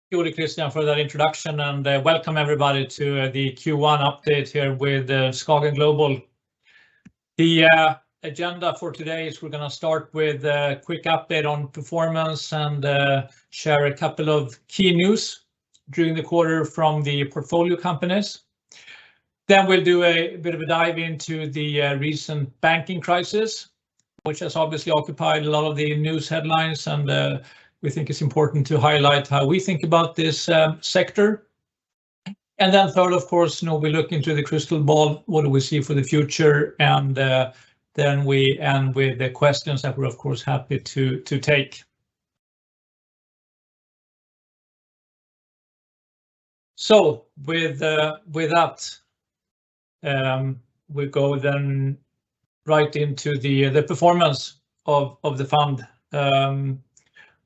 you, Christian, for that introduction, and welcome everybody to the Q1 update here with SKAGEN Global. The agenda for today is we're going to start with a quick update on performance and share a couple of key news during the quarter from the portfolio companies. Then we'll do a bit of a dive into the recent banking crisis, which has obviously occupied a lot of the news headlines, and we think it's important to highlight how we think about this sector. And then third, of course, we look into the crystal ball. What do we see for the future? And then we end with the questions that we're, of course, happy to take. So with that, we go then right into the performance of the fund,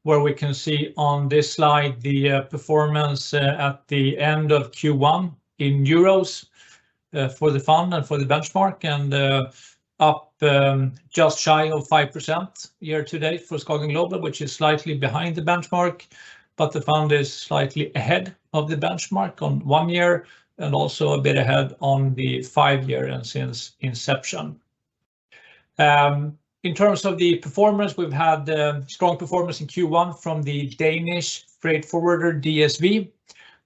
where we can see on this slide the performance at the end of Q1 in euros for the fund and for the benchmark, and up just shy of 5% year to date for SKAGEN Global, which is slightly behind the benchmark, but the fund is slightly ahead of the benchmark on 1 year and also a bit ahead on the 5 year and since inception. In terms of the performance, we've had strong performance in Q1 from the Danish freight forwarder DSV,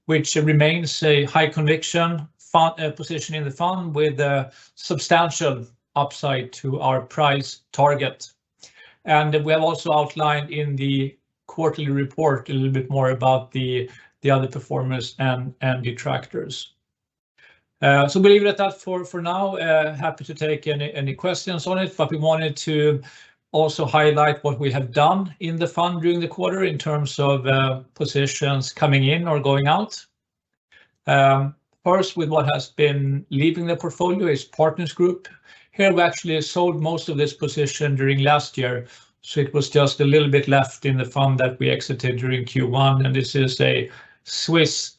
which remains a high conviction fund, position in the fund with a substantial upside to our price target. And we have also outlined in the quarterly report a little bit more about the other performers and detractors. So we'll leave it at that for now. Happy to take any questions on it, but we wanted to also highlight what we have done in the fund during the quarter in terms of positions coming in or going out. First, with what has been leaving the portfolio is Partners Group. Here we actually sold most of this position during last year, so it was just a little bit left in the fund that we exited during Q1, and this is a Swiss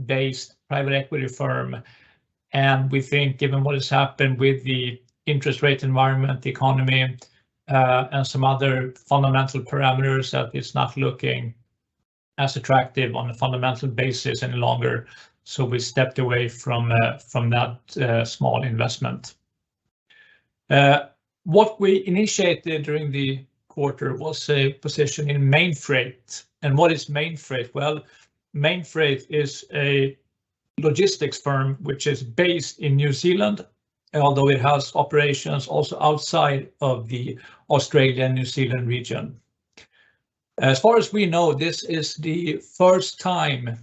based private equity firm, and we think given what has happened with the interest rate environment, the economy, and some other fundamental parameters, that it's not looking as attractive on a fundamental basis any longer, so we stepped away from that small investment. What we initiated during the quarter was a position in Mainfreight. And what is Mainfreight? Well, Mainfreight is a logistics firm which is based in New Zealand, although it has operations also outside of the Australia and New Zealand region. As far as we know, this is the first time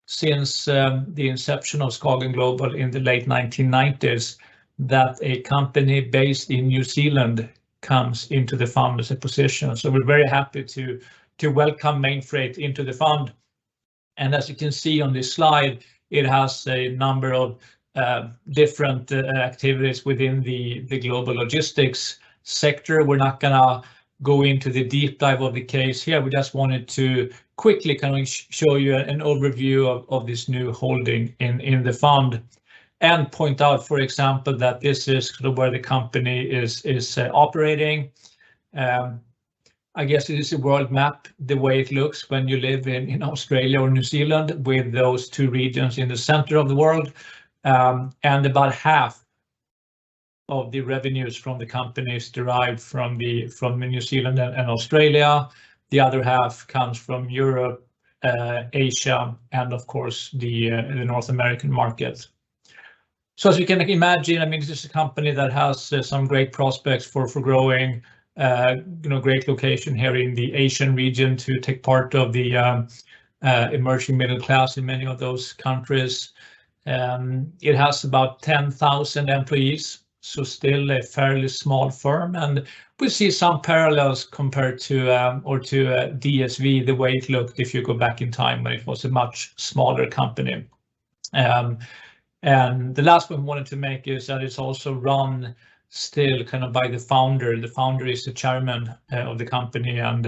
since the inception of SKAGEN Global in the late 1990s that a company based in New Zealand comes into the fund as a position. So we're very happy to welcome Mainfreight into the fund. And as you can see on this slide, it has a number of different activities within the global logistics sector. We're not gonna go into the deep dive of the case here. We just wanted to quickly kind of show you an overview of this new holding in the fund, and point out, for example, that this is where the company is operating. I guess it is a world map, the way it looks when you live in Australia or New Zealand, with those two regions in the center of the world. And about half of the revenues from the company is derived from New Zealand and Australia. The other half comes from Europe, Asia, and of course the North American market. So as you can imagine, I mean, this is a company that has some great prospects for growing. Great location here in the Asian region to take part of the emerging middle class in many of those countries. It has about 10,000 employees, so still a fairly small firm, and we see some parallels compared to DSV, the way it looked if you go back in time when it was a much smaller company. And the last point we wanted to make is that it's also run still kind of by the founder. The founder is the chairman of the company, and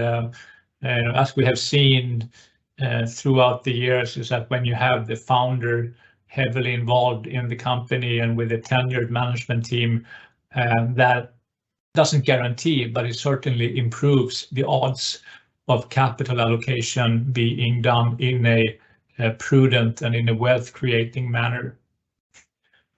as we have seen throughout the years, is that when you have the founder heavily involved in the company and with a tenured management team, that doesn't guarantee, but it certainly improves the odds of capital allocation being done in a prudent and in a wealth-creating manner.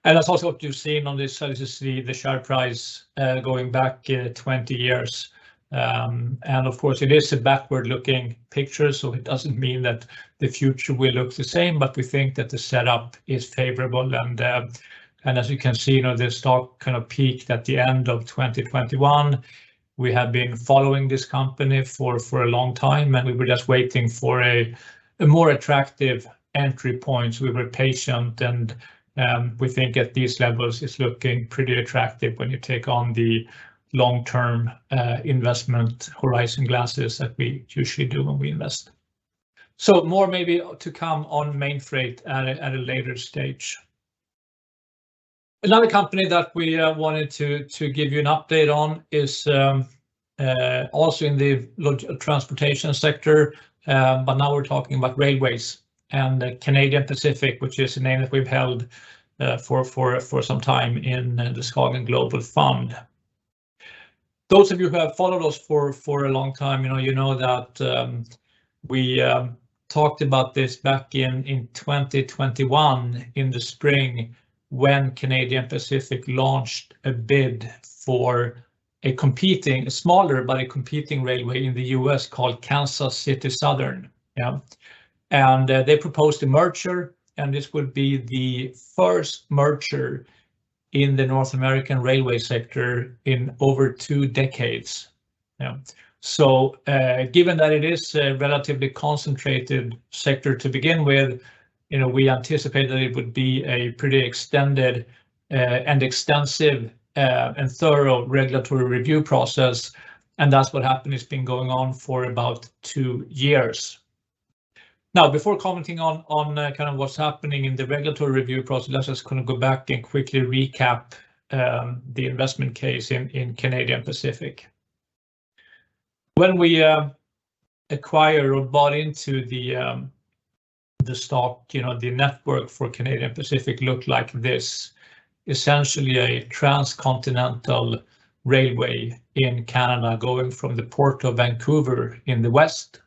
And that's also what you've seen on this. So this is the share price going back 20 years. And of course, it is a backward-looking picture, so it doesn't mean that the future will look the same, but we think that the setup is favorable. And as you can see, the stock kind of peaked at the end of 2021. We have been following this company for a long time, and we were just waiting for a more attractive entry point. So we were patient, and we think at these levels it's looking pretty attractive when you take on the long-term investment horizon glasses that we usually do when we invest. So more maybe to come on Mainfreight at a later stage. Another company that we wanted to give you an update on is also in the transportation sector, but now we're talking about railways, and Canadian Pacific, which is a name that we've held for some time in the SKAGEN Global Fund. Those of you who have followed us for a long time, you know that we talked about this back in 2021 in the spring, when Canadian Pacific launched a bid for a smaller but a competing railway in the US called Kansas City Southern. Yeah. And they proposed a merger, and this would be the first merger in the North American railway sector in over 2 decades. Yeah. So given that it is a relatively concentrated sector to begin with, we anticipate that it would be a pretty extended and extensive and thorough regulatory review process, and that's what happened. It's been going on for about 2 years. Now, before commenting on kind of what's happening in the regulatory review process, let's just kind of go back and quickly recap the investment case in Canadian Pacific. When we acquired or bought into the stock, the network for Canadian Pacific looked like this. Essentially a transcontinental railway in Canada, going from the port of Vancouver in the west,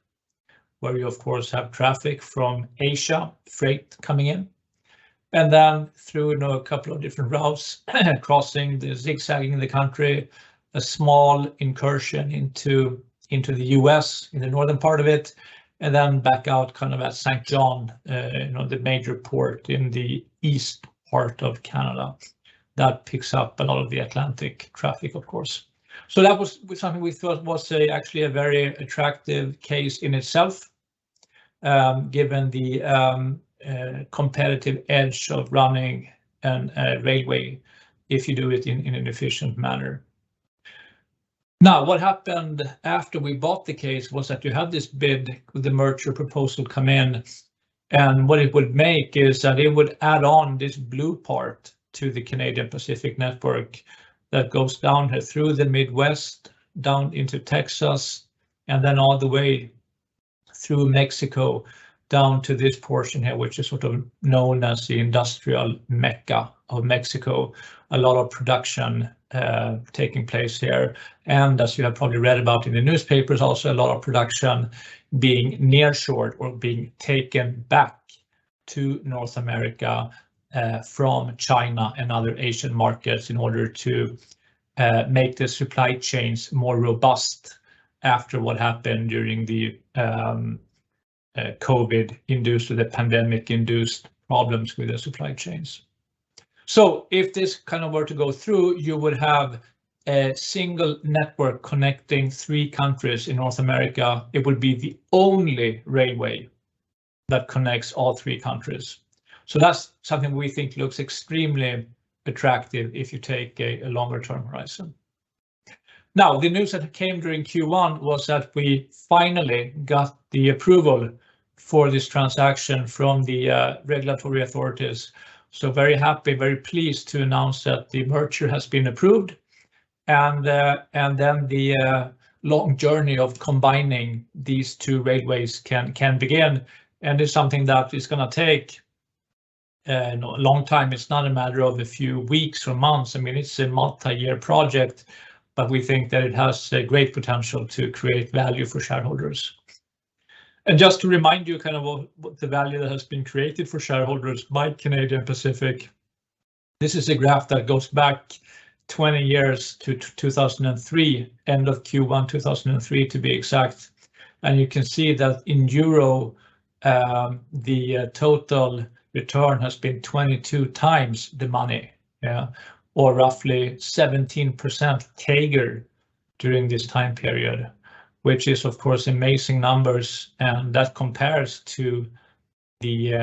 where you of course have traffic from Asia, freight coming in, and then through a couple of different routes, zigzagging the country, a small incursion into the US in the northern part of it, and then back out kind of at St. John, the major port in the east part of Canada. That picks up a lot of the Atlantic traffic, of course. So that was something we thought was actually a very attractive case in itself, given the competitive edge of running a railway if you do it in an efficient manner. Now, what happened after we bought the case was that you had this bid with the merger proposal come in, and what it would make is that it would add on this blue part to the Canadian Pacific network that goes down here through the Midwest, down into Texas, and then all the way through Mexico, down to this portion here, which is sort of known as the industrial mecca of Mexico. A lot of production taking place here, and as you have probably read about in the newspapers, also a lot of production being nearshored or being taken back to North America from China and other Asian markets in order to make the supply chains more robust after what happened during the COVID-induced or the pandemic-induced problems with the supply chains. So if this kind of were to go through, you would have a single network connecting 3 countries in North America. It would be the only railway that connects all 3 countries. So that's something we think looks extremely attractive if you take a longer term horizon. Now, the news that came during Q1 was that we finally got the approval for this transaction from the regulatory authorities. So very happy, very pleased to announce that the merger has been approved, and then the long journey of combining these 2 railways can begin. And it's something that is going to take a long time. It's not a matter of a few weeks or months. I mean, it's a multi-year project, but we think that it has a great potential to create value for shareholders. And just to remind you kind of what the value that has been created for shareholders by Canadian Pacific, this is a graph that goes back 20 years to 2003, end of Q1 2003 to be exact. And you can see that in euro, the total return has been 22 times the money, yeah, or roughly 17% CAGR during this time period, which is of course amazing numbers, and that compares to the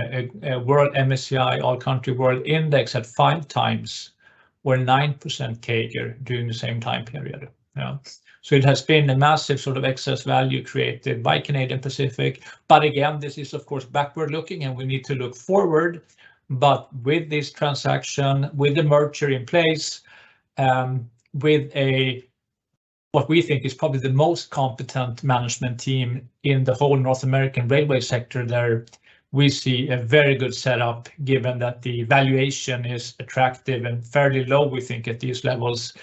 World MSCI All Country World Index at 5 times, or 9% CAGR during the same time period. Yeah. So it has been a massive sort of excess value created by Canadian Pacific. But again, this is of course backward looking, and we need to look forward. But with this transaction, with the merger in place, with what we think is probably the most competent management team in the whole North American railway sector there, we see a very good setup, given that the valuation is attractive and fairly low, we think, at these levels,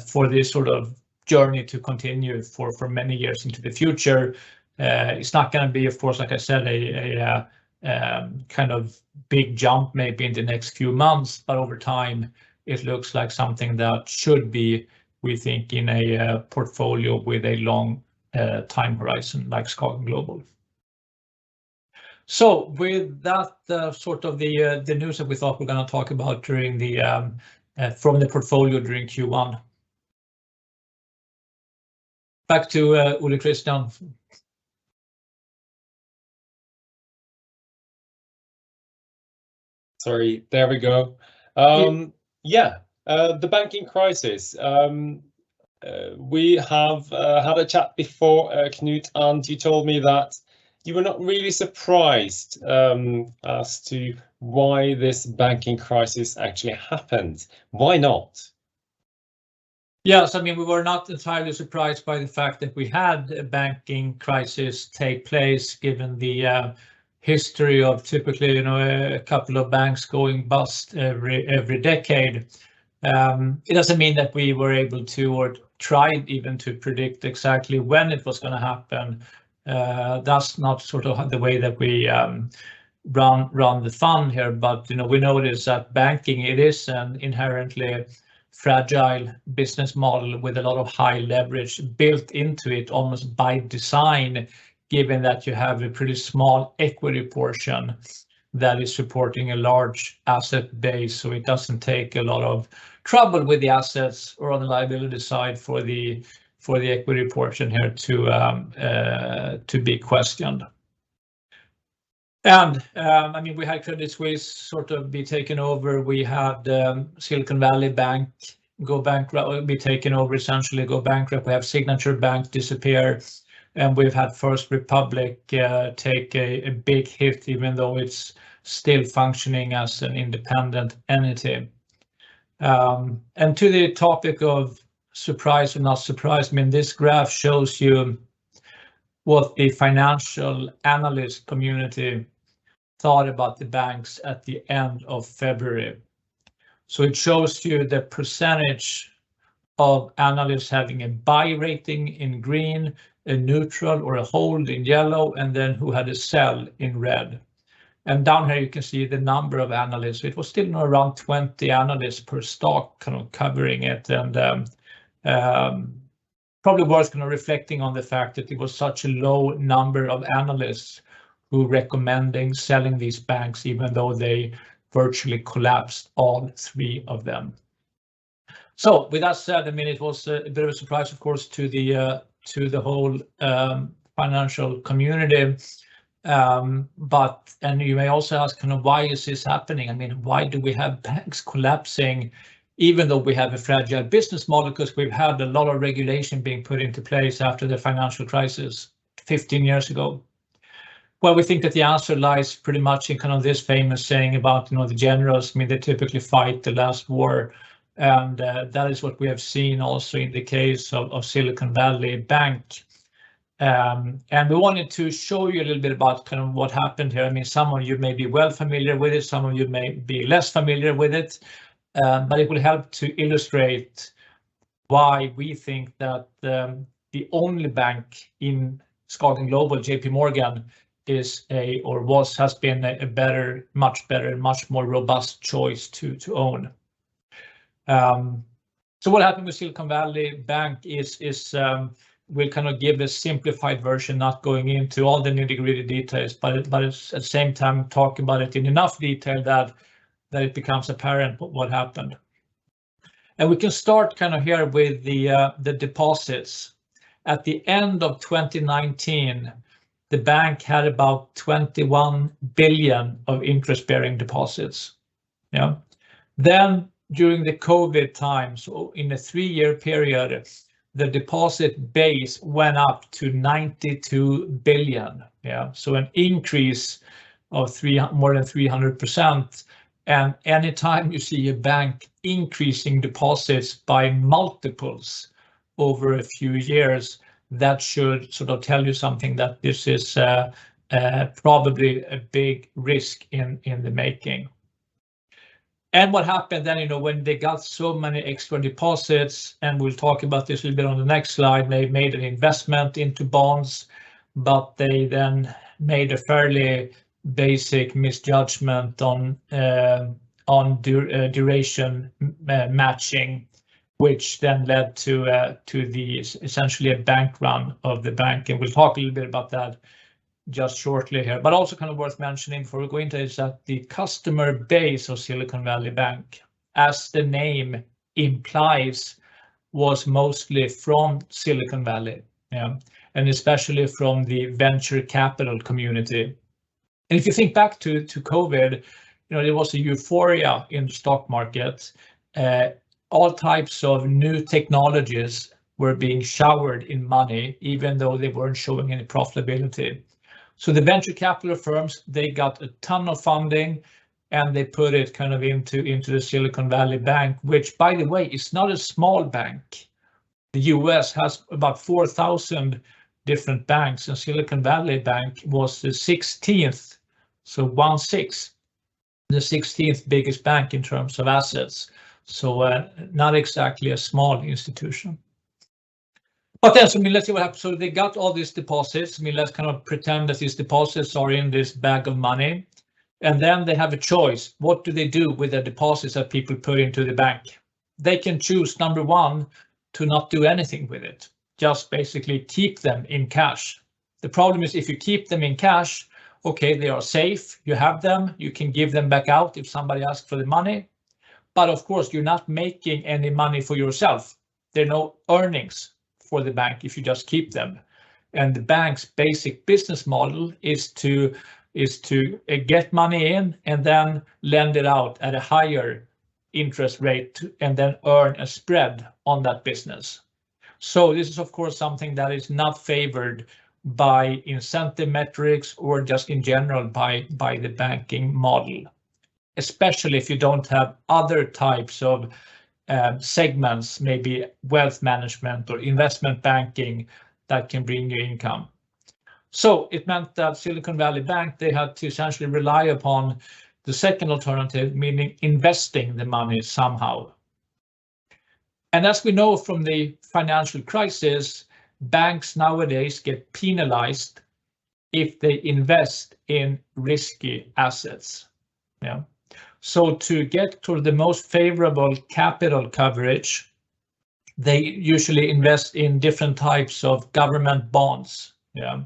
for this sort of journey to continue for many years into the future. It's not going to be, of course, like I said, a kind of big jump maybe in the next few months, but over time it looks like something that should be, we think, in a portfolio with a long time horizon like SKAGEN Global. So with that, sort of the news that we thought we're going to talk about during the from the portfolio during Q1. Back to Ole Christian. Sorry, there we go. Yeah, the banking crisis. We have had a chat before, Knut, and you told me that you were not really surprised as to why this banking crisis actually happened. Why not? Yes, I mean, we were not entirely surprised by the fact that we had a banking crisis take place, given the history of typically, a couple of banks going bust every decade. It doesn't mean that we were able to, or tried even to predict exactly when it was going to happen. That's not sort of the way that we run the fund here. But we notice that banking, it is an inherently fragile business model with a lot of high leverage built into it, almost by design, given that you have a pretty small equity portion that is supporting a large asset base. So it doesn't take a lot of trouble with the assets or on the liability side for the equity portion here to be questioned. And I mean, we had Credit Suisse sort of be taken over. We had Silicon Valley Bank go bankrupt, be taken over, essentially go bankrupt. We have Signature Bank disappear, and we've had First Republic take a big hit, even though it's still functioning as an independent entity. And to the topic of surprise or not surprise, I mean, this graph shows you what the financial analyst community thought about the banks at the end of February. So it shows you the percentage of analysts having a buy rating in green, a neutral or a hold in yellow, and then who had a sell in red. And down here you can see the number of analysts. It was still around 20 analysts per stock kind of covering it, and probably worth kind of reflecting on the fact that it was such a low number of analysts who recommending selling these banks, even though they virtually collapsed, all three of them. So with that said, I mean, it was a bit of a surprise, of course, to the whole financial community. And you may also ask, kind of, why is this happening? I mean, why do we have banks collapsing, even though we have a fragile business model? Because we've had a lot of regulation being put into place after the financial crisis 15 years ago. Well, we think that the answer lies pretty much in kind of this famous saying about, the generals. I mean, they typically fight the last war. And that is what we have seen also in the case of Silicon Valley Bank. And we wanted to show you a little bit about kind of what happened here. I mean, some of you may be well familiar with it, some of you may be less familiar with it, but it will help to illustrate why we think that the only bank in SKAGEN Global, JP Morgan, is has been a better, much more robust choice to own. So what happened with Silicon Valley Bank is we'll kind of give a simplified version, not going into all the nitty-gritty details, but it's at the same time talking about it in enough detail that it becomes apparent what happened. And we can start kind of here with the deposits. At the end of 2019, the bank had about 21 billion of interest-bearing deposits. Yeah. Then during the COVID time, so in a 3-year period, the deposit base went up to 92 billion. Yeah. So an increase of more than 300%. And anytime you see a bank increasing deposits by multiples over a few years, that should sort of tell you something, that this is probably a big risk in the making. And what happened then, when they got so many extra deposits, and we'll talk about this a little bit on the next slide, they made an investment into bonds, but they then made a fairly basic misjudgment on duration matching, which then led to essentially a bank run of the bank. And we'll talk a little bit about that just shortly here. But also kind of worth mentioning before we go into it is that the customer base of Silicon Valley Bank, as the name implies, was mostly from Silicon Valley, yeah, and especially from the venture capital community. And if you think back to COVID, there was a euphoria in the stock market. All types of new technologies were being showered in money, even though they weren't showing any profitability. So the venture capital firms, they got a ton of funding, and they put it kind of into the Silicon Valley Bank, which, by the way, is not a small bank. The US has about 4,000 different banks, and Silicon Valley Bank was the 16th, so 1/6, the 16th biggest bank in terms of assets. So not exactly a small institution. But then, so let's see what happens. So they got all these deposits. Let's kind of pretend that these deposits are in this bag of money. And then they have a choice. What do they do with the deposits that people put into the bank? They can choose, number one, to not do anything with it. Just basically keep them in cash. The problem is, if you keep them in cash, okay, they are safe. You have them. You can give them back out if somebody asks for the money. But of course, you're not making any money for yourself. There are no earnings for the bank if you just keep them. And the bank's basic business model is to get money in and then lend it out at a higher interest rate and then earn a spread on that business. So this is, of course, something that is not favored by incentive metrics or just in general by the banking model, especially if you don't have other types of segments, maybe wealth management or investment banking, that can bring you income. So it meant that Silicon Valley Bank, they had to essentially rely upon the second alternative, meaning investing the money somehow. And as we know from the financial crisis, banks nowadays get penalized if they invest in risky assets. Yeah. So to get to the most favorable capital coverage, they usually invest in different types of government bonds. Yeah.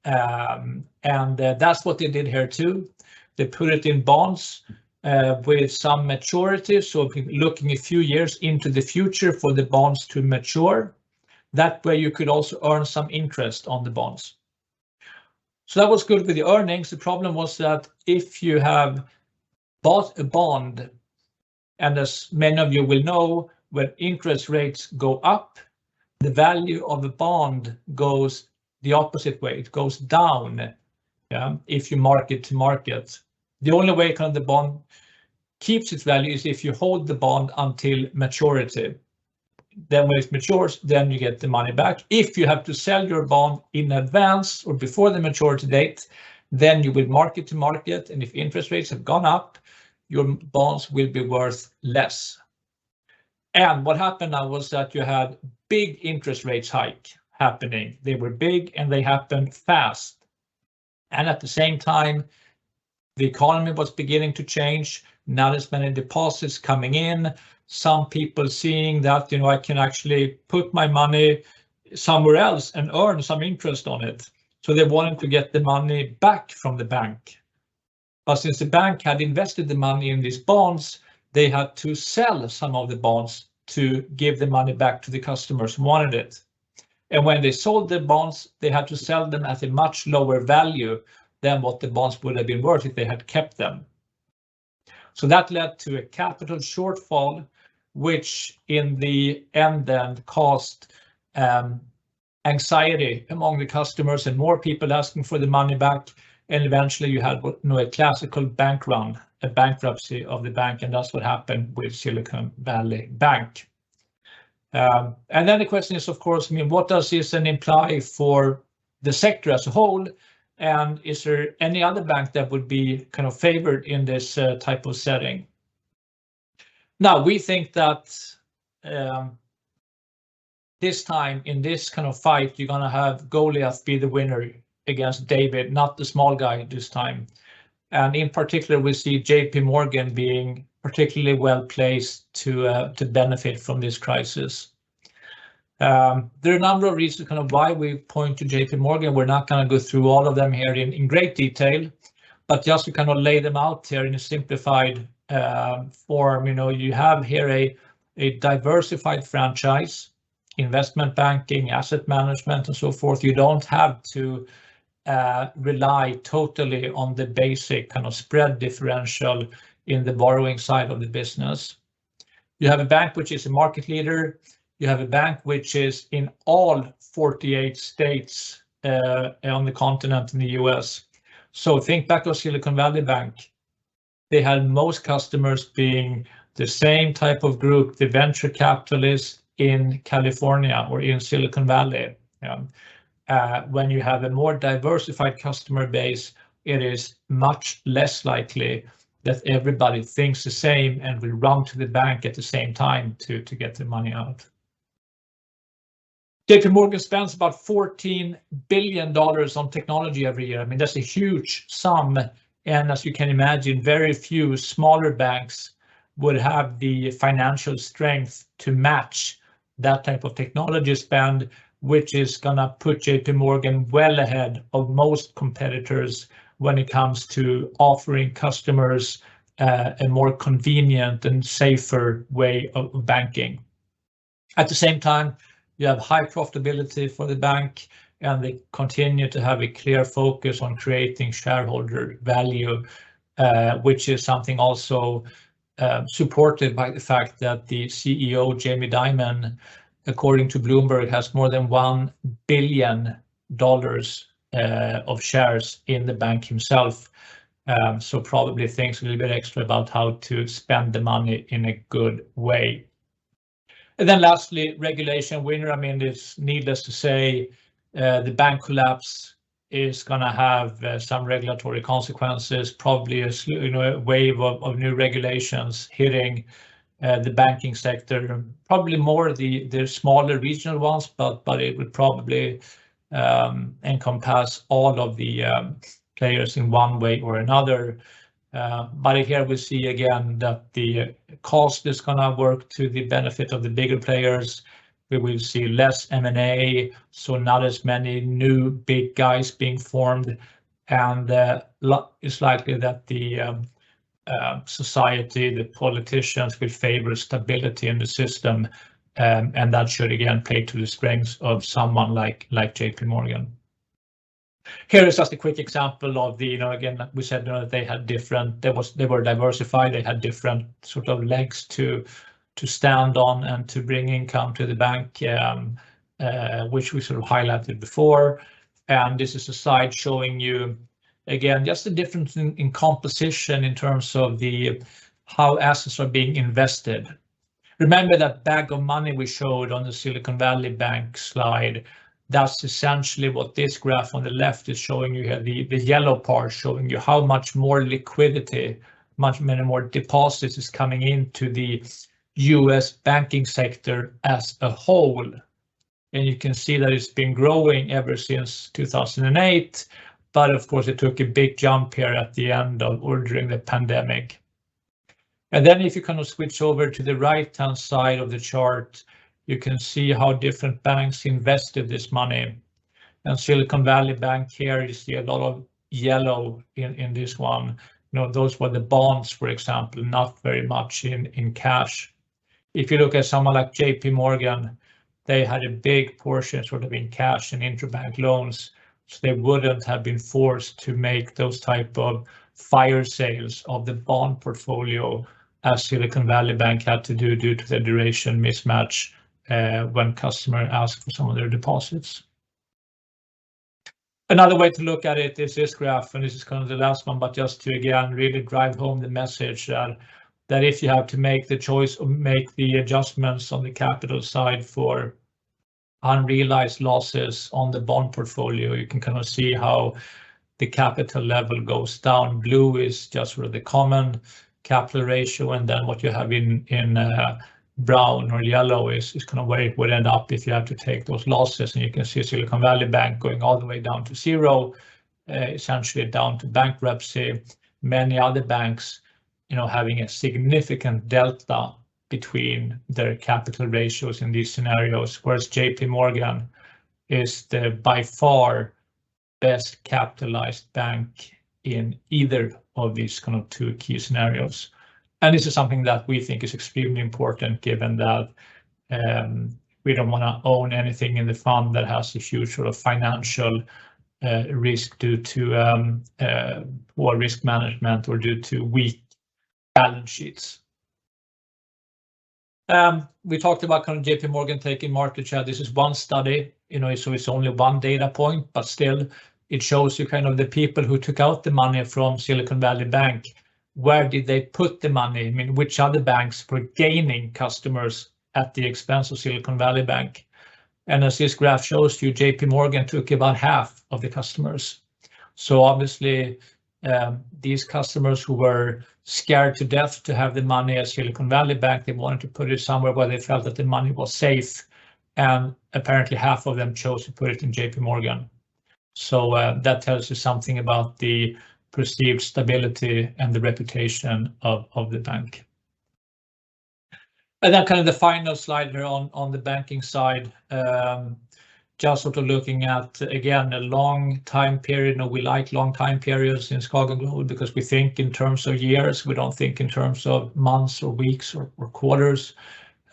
And that's what they did here too. They put it in bonds with some maturity. So looking a few years into the future for the bonds to mature. That way you could also earn some interest on the bonds. So that was good with the earnings. The problem was that if you have bought a bond, and as many of you will know, when interest rates go up, the value of the bond goes the opposite way. It goes down, yeah, if you market to market. The only way kind of the bond keeps its value is if you hold the bond until maturity. Then when it matures, then you get the money back. If you have to sell your bond in advance or before the maturity date, then you will market to market. And if interest rates have gone up, your bonds will be worth less. And what happened now was that you had big interest rates hike happening. They were big and they happened fast. And at the same time, the economy was beginning to change. Not as many deposits coming in. Some people seeing that, I can actually put my money somewhere else and earn some interest on it. So they wanted to get the money back from the bank. But since the bank had invested the money in these bonds, they had to sell some of the bonds to give the money back to the customers who wanted it. And when they sold the bonds, they had to sell them at a much lower value than what the bonds would have been worth if they had kept them. So that led to a capital shortfall, which in the end then caused anxiety among the customers and more people asking for the money back. And eventually you had a classical bank run, a bankruptcy of the bank, and that's what happened with Silicon Valley Bank. And then the question is, of course, what does this then imply for the sector as a whole? And is there any other bank that would be kind of favored in this type of setting? Now, we think that this time in this kind of fight, you're going to have Goliath be the winner against David, not the small guy this time. And in particular, we see JP Morgan being particularly well placed to benefit from this crisis. There are a number of reasons kind of why we point to JP Morgan. We're not going to go through all of them here in great detail, but just to kind of lay them out here in a simplified form. You have here a diversified franchise, investment banking, asset management, and so forth. You don't have to rely totally on the basic kind of spread differential in the borrowing side of the business. You have a bank which is a market leader. You have a bank which is in all 48 states on the continent in the US. So think back to Silicon Valley Bank. They had most customers being the same type of group, the venture capitalists in California or in Silicon Valley. When you have a more diversified customer base, it is much less likely that everybody thinks the same and will run to the bank at the same time to get the money out. JP Morgan spends about $14 billion on technology every year. That's a huge sum. And as you can imagine, very few smaller banks would have the financial strength to match that type of technology spend, which is going to put JP Morgan well ahead of most competitors when it comes to offering customers a more convenient and safer way of banking. At the same time, you have high profitability for the bank, and they continue to have a clear focus on creating shareholder value, which is something also supported by the fact that the CEO, Jamie Dimon, according to Bloomberg, has more than $1 billion of shares in the bank himself. So probably thinks a little bit extra about how to spend the money in a good way. And then lastly, regulation winner. It's needless to say, the bank collapse is going to have some regulatory consequences, probably a wave of new regulations hitting the banking sector, probably more the smaller regional ones, but it would probably encompass all of the players in one way or another. But here we see again that the cost is going to work to the benefit of the bigger players. We will see less M&A, so not as many new big guys being formed, and it's likely that the society, the politicians will favor stability in the system, and that should again play to the strengths of someone like JP Morgan. Here is just a quick example of the, again, we said that they had different, they were diversified, they had different sort of legs to stand on and to bring income to the bank, which we sort of highlighted before. And this is a slide showing you, again, just the difference in composition in terms of how assets are being invested. Remember that bag of money we showed on the Silicon Valley Bank slide. That's essentially what this graph on the left is showing you here. The yellow part showing you how much more liquidity, many more deposits is coming into the US banking sector as a whole. And you can see that it's been growing ever since 2008, but of course it took a big jump here at the end of or during the pandemic. And then if you kind of switch over to the right-hand side of the chart, you can see how different banks invested this money. And Silicon Valley Bank here, you see a lot of yellow in this one. You know, those were the bonds, for example, not very much in cash. If you look at someone like JP Morgan, they had a big portion sort of in cash and interbank loans, so they wouldn't have been forced to make those type of fire sales of the bond portfolio as Silicon Valley Bank had to do due to the duration mismatch when customer asked for some of their deposits. Another way to look at it is this graph, and this is kind of the last one, but just to again really drive home the message that if you have to make the choice or make the adjustments on the capital side for unrealized losses on the bond portfolio, you can kind of see how the capital level goes down. Blue is just sort of the common capital ratio, and then what you have in brown or yellow is kind of where it would end up if you have to take those losses. And you can see Silicon Valley Bank going all the way down to zero, essentially down to bankruptcy. Many other banks, you know, having a significant delta between their capital ratios in these scenarios, whereas JP Morgan is the by far best capitalized bank in either of these kind of two key scenarios. And this is something that we think is extremely important, given that we don't want to own anything in the fund that has a huge sort of financial risk due to poor risk management or due to weak balance sheets. We talked about kind of JP Morgan taking market share. This is one study, you know, so it's only one data point, but still it shows you kind of the people who took out the money from Silicon Valley Bank. Where did they put the money? I mean, which other banks were gaining customers at the expense of Silicon Valley Bank? And as this graph shows you, JP Morgan took about half of the customers. So obviously, these customers who were scared to death to have the money at Silicon Valley Bank, they wanted to put it somewhere where they felt that the money was safe. And apparently half of them chose to put it in JP Morgan. So that tells you something about the perceived stability and the reputation of the bank. And then kind of the final slide here on the banking side, just sort of looking at, again, a long time period. We like long time periods in SKAGEN Global because we think in terms of years. We don't think in terms of months or weeks or quarters.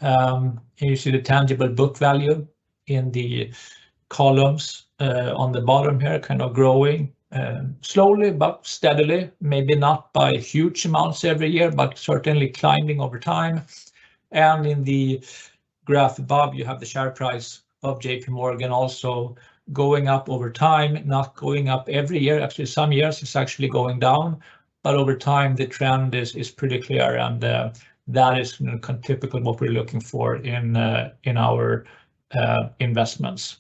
You see the tangible book value in the columns on the bottom here, kind of growing slowly but steadily, maybe not by huge amounts every year, but certainly climbing over time. And in the graph above, you have the share price of JP Morgan also going up over time, not going up every year. Actually, some years it's actually going down, but over time the trend is pretty clear, and that is, you know, typical what we're looking for in our investments.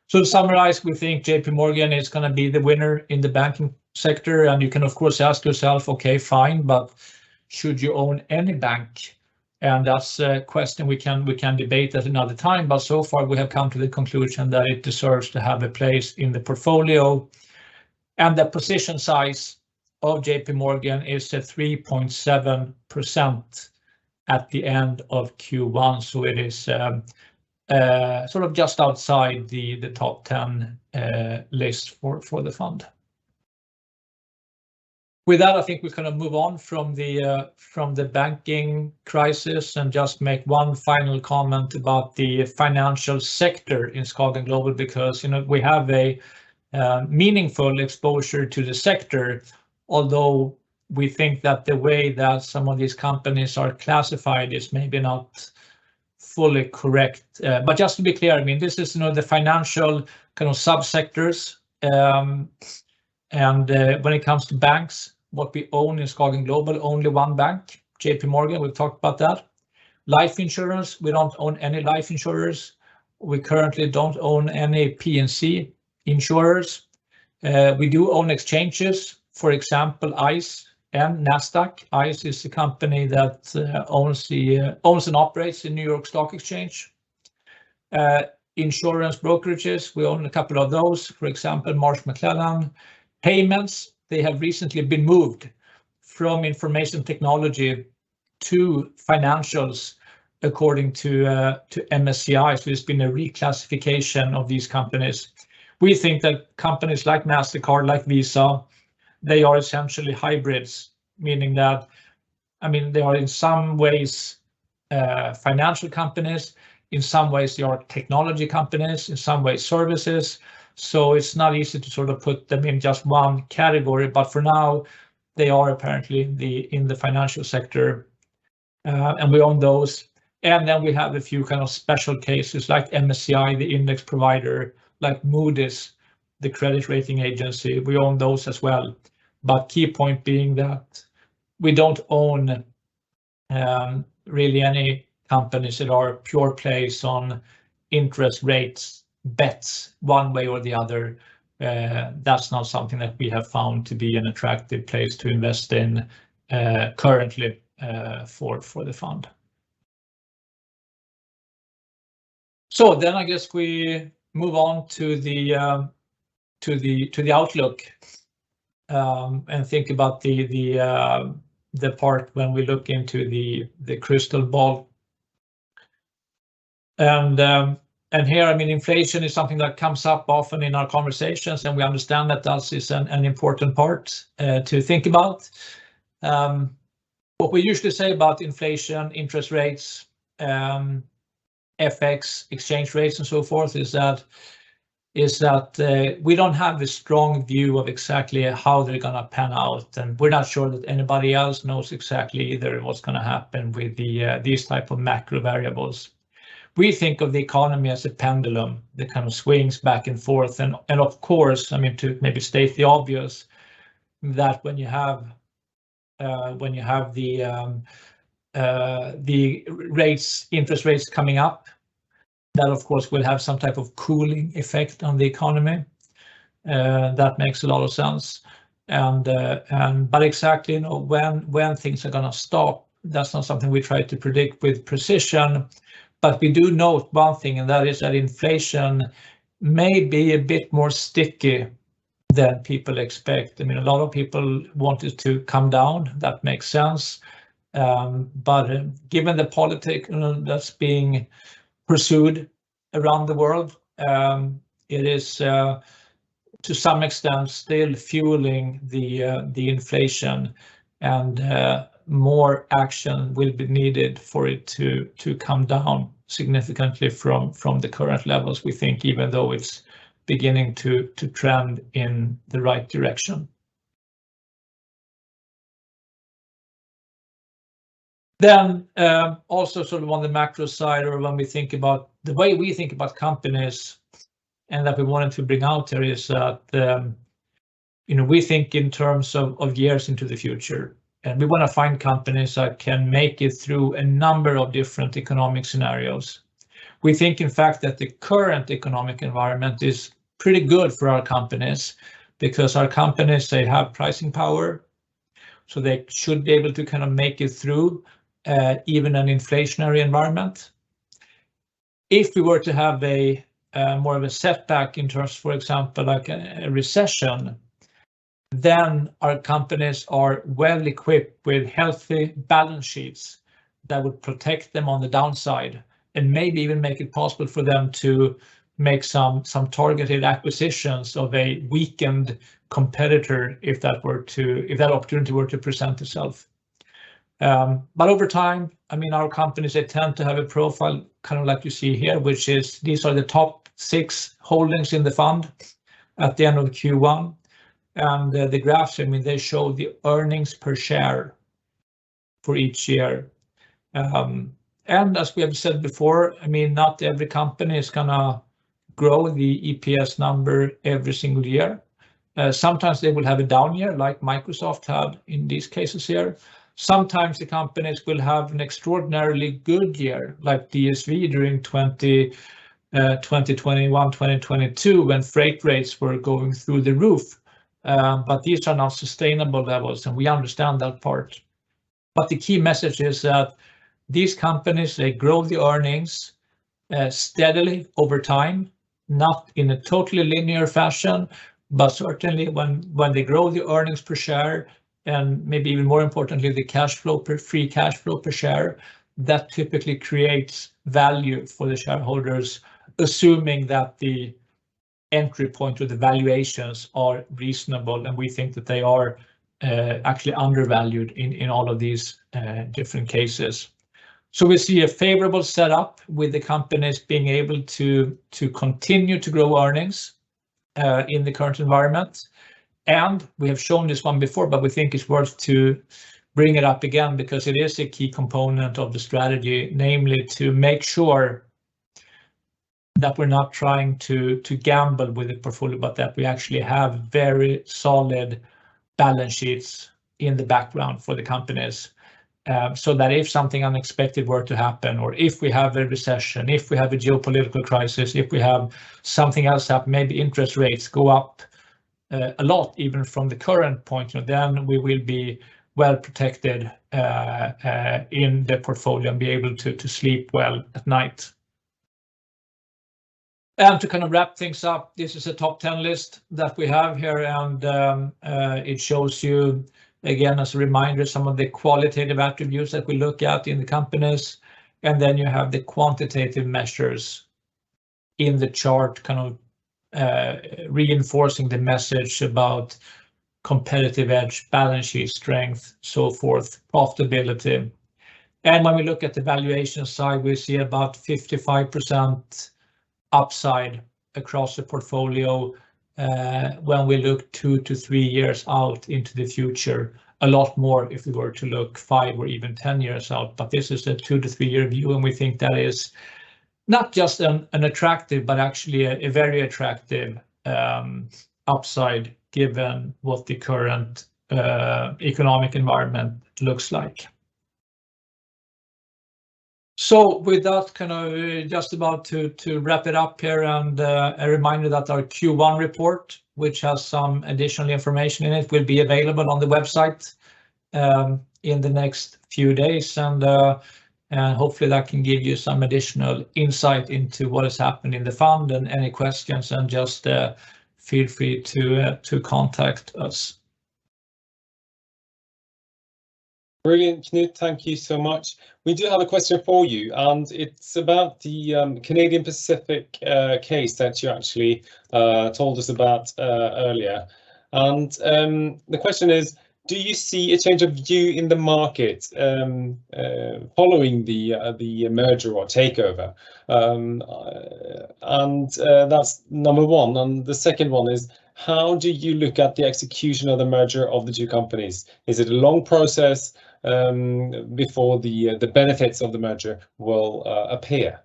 So to summarize, we think JP Morgan is going to be the winner in the banking sector, and you can of course ask yourself, okay, fine, but should you own any bank? And that's a question we can debate at another time, but so far we have come to the conclusion that it deserves to have a place in the portfolio. And the position size of JP Morgan is at 3.7% at the end of Q1, so it is sort of just outside the top 10 list for the fund. With that, I think we kind of move on from the banking crisis and just make one final comment about the financial sector in SKAGEN Global, because, you know, we have a meaningful exposure to the sector, although we think that the way that some of these companies are classified is maybe not fully correct. But just to be clear, I mean, this is, you know, the financial kind of subsectors. And when it comes to banks, what we own in SKAGEN Global, only one bank, JP Morgan, we've talked about that. Life insurance, we don't own any life insurers. We currently don't own any P&C insurers. We do own exchanges, for example, ICE and Nasdaq. ICE is a company that owns and operates the New York Stock Exchange. Insurance brokerages, we own a couple of those, for example, Marsh McLennan. Payments, they have recently been moved from information technology to financials according to MSCI. So there's been a reclassification of these companies. We think that companies like MasterCard, like Visa, they are essentially hybrids, meaning that, I mean, they are in some ways financial companies, in some ways they are technology companies, in some ways services. So it's not easy to sort of put them in just one category, but for now they are apparently in the financial sector, and we own those. And then we have a few kind of special cases like MSCI, the index provider, like Moody's, the credit rating agency. We own those as well. But key point being that we don't own really any companies that are pure plays on interest rates bets one way or the other. That's not something that we have found to be an attractive place to invest in currently for the fund. So then I guess we move on to the outlook and think about the part when we look into the crystal ball. And here, I mean, inflation is something that comes up often in our conversations, and we understand that that is an important part to think about. What we usually say about inflation, interest rates, FX, exchange rates, and so forth is that we don't have a strong view of exactly how they're going to pan out, and we're not sure that anybody else knows exactly either what's going to happen with these type of macro variables. We think of the economy as a pendulum that kind of swings back and forth, and of course, I mean, to maybe state the obvious, that when you have the interest rates coming up, that of course will have some type of cooling effect on the economy. That makes a lot of sense. But exactly, you know, when things are going to stop, that's not something we try to predict with precision. But we do note one thing, and that is that inflation may be a bit more sticky than people expect. I mean, a lot of people want it to come down. That makes sense. But given the politics, you know, that's being pursued around the world, it is to some extent still fueling the inflation, and more action will be needed for it to come down significantly from the current levels, we think, even though it's beginning to trend in the right direction. Then also sort of on the macro side, or when we think about the way we think about companies, and that we wanted to bring out here, is that you know, we think in terms of years into the future, and we want to find companies that can make it through a number of different economic scenarios. We think, in fact, that the current economic environment is pretty good for our companies, because our companies, they have pricing power, so they should be able to kind of make it through even an inflationary environment. If we were to have a more of a setback in terms, for example, like a recession, then our companies are well equipped with healthy balance sheets that would protect them on the downside, and maybe even make it possible for them to make some targeted acquisitions of a weakened competitor if that opportunity were to present itself. But over time, I mean, our companies, they tend to have a profile kind of like you see here, which is these are the top 6 holdings in the fund at the end of Q1. And the graphs, I mean, they show the earnings per share for each year. And as we have said before, I mean, not every company is gonna grow the EPS number every single year. Sometimes they will have a down year, like Microsoft had in these cases here. Sometimes the companies will have an extraordinarily good year, like DSV during 2021, 2022, when freight rates were going through the roof. but these are not sustainable levels, and we understand that part. But the key message is that these companies, they grow the earnings steadily over time, not in a totally linear fashion, but certainly when they grow the earnings per share, and maybe even more importantly, the free cash flow per share, that typically creates value for the shareholders, assuming that the entry point or the valuations are reasonable, and we think that they are actually undervalued in all of these different cases. So we see a favorable setup with the companies being able to continue to grow earnings in the current environment. And we have shown this one before, but we think it's worth to bring it up again because it is a key component of the strategy, namely to make sure that we're not trying to gamble with the portfolio, but that we actually have very solid balance sheets in the background for the companies. So that if something unexpected were to happen, or if we have a recession, if we have a geopolitical crisis, if we have something else happen, maybe interest rates go up a lot, even from the current point, then we will be well protected in the portfolio and be able to sleep well at night. And to kind of wrap things up, this is a top 10 list that we have here, and it shows you, again, as a reminder, some of the qualitative attributes that we look at in the companies, and then you have the quantitative measures in the chart, kind of reinforcing the message about competitive edge, balance sheet strength, so forth, profitability. And when we look at the valuation side, we see about 55% upside across the portfolio when we look 2 to 3 years out into the future. A lot more if we were to look 5 or even 10 years out, but this is a 2 to 3 year view, and we think that is not just an attractive, but actually a very attractive upside given what the current economic environment looks like. So with that, kind of just about to wrap it up here, and a reminder that our Q1 report, which has some additional information in it, will be available on the website in the next few days, and hopefully that can give you some additional insight into what has happened in the fund, and any questions, and just feel free to contact us. Brilliant, Knut, thank you so much. We do have a question for you, and it's about the Canadian Pacific case that you actually told us about earlier. And the question is, do you see a change of view in the market following the merger or takeover? And that's number one. And the second one is, how do you look at the execution of the merger of the two companies? Is it a long process before the benefits of the merger will appear?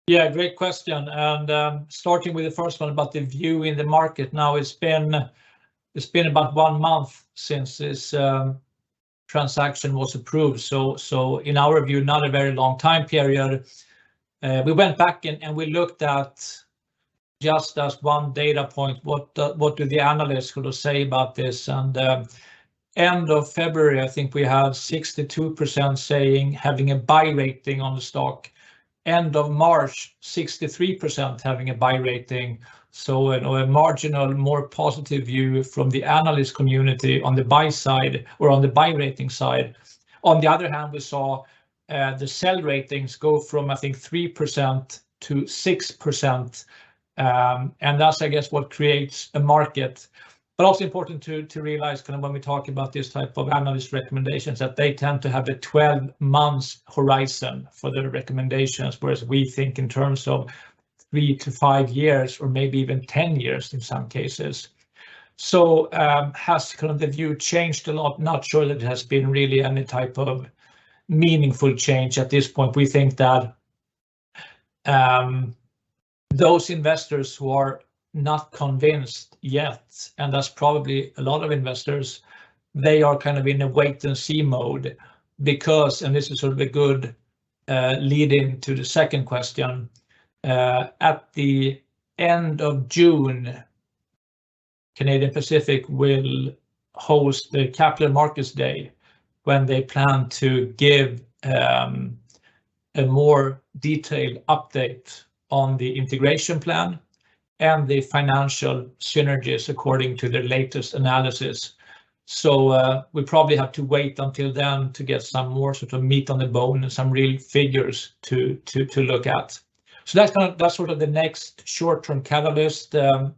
Yeah, great question. And starting with the first one about the view in the market. Now it's been about 1 month since this transaction was approved. So in our view, not a very long time period. We went back and we looked at, just as one data point, what do the analysts sort of say about this? And end of February, I think we had 62% saying having a buy rating on the stock. End of March, 63% having a buy rating. So a marginal, more positive view from the analyst community on the buy side, or on the buy rating side. On the other hand, we saw the sell ratings go from, I think, 3% to 6%. And that's, I guess, what creates a market. But also important to realize, kind of when we talk about this type of analyst recommendations, that they tend to have a 12 months horizon for their recommendations, whereas we think in terms of 3 to 5 years, or maybe even 10 years in some cases. So has kind of the view changed a lot? Not sure that it has been really any type of meaningful change at this point. We think that those investors who are not convinced yet, and that's probably a lot of investors, they are kind of in a wait and see mode, because, and this is sort of a good lead in to the second question, at the end of June, Canadian Pacific will host the Capital Markets Day, when they plan to give a more detailed update on the integration plan and the financial synergies according to their latest analysis. So we probably have to wait until then to get some more sort of meat on the bone and some real figures to look at. So that's sort of the next short-term catalyst.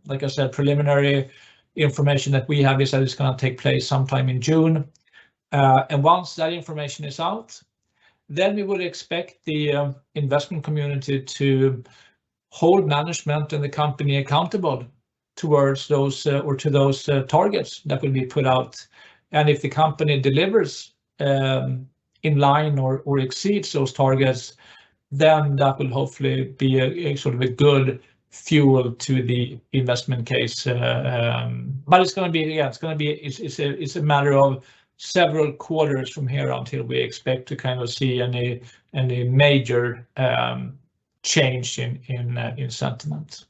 Like I said, preliminary information that we have is that it's going to take place sometime in June. And once that information is out, then we would expect the investment community to hold management and the company accountable towards those targets that will be put out. And if the company delivers in line or exceeds those targets, then that will hopefully be a sort of a good fuel to the investment case. But it's going to be, it's a matter of several quarters from here until we expect to kind of see any major change in sentiment.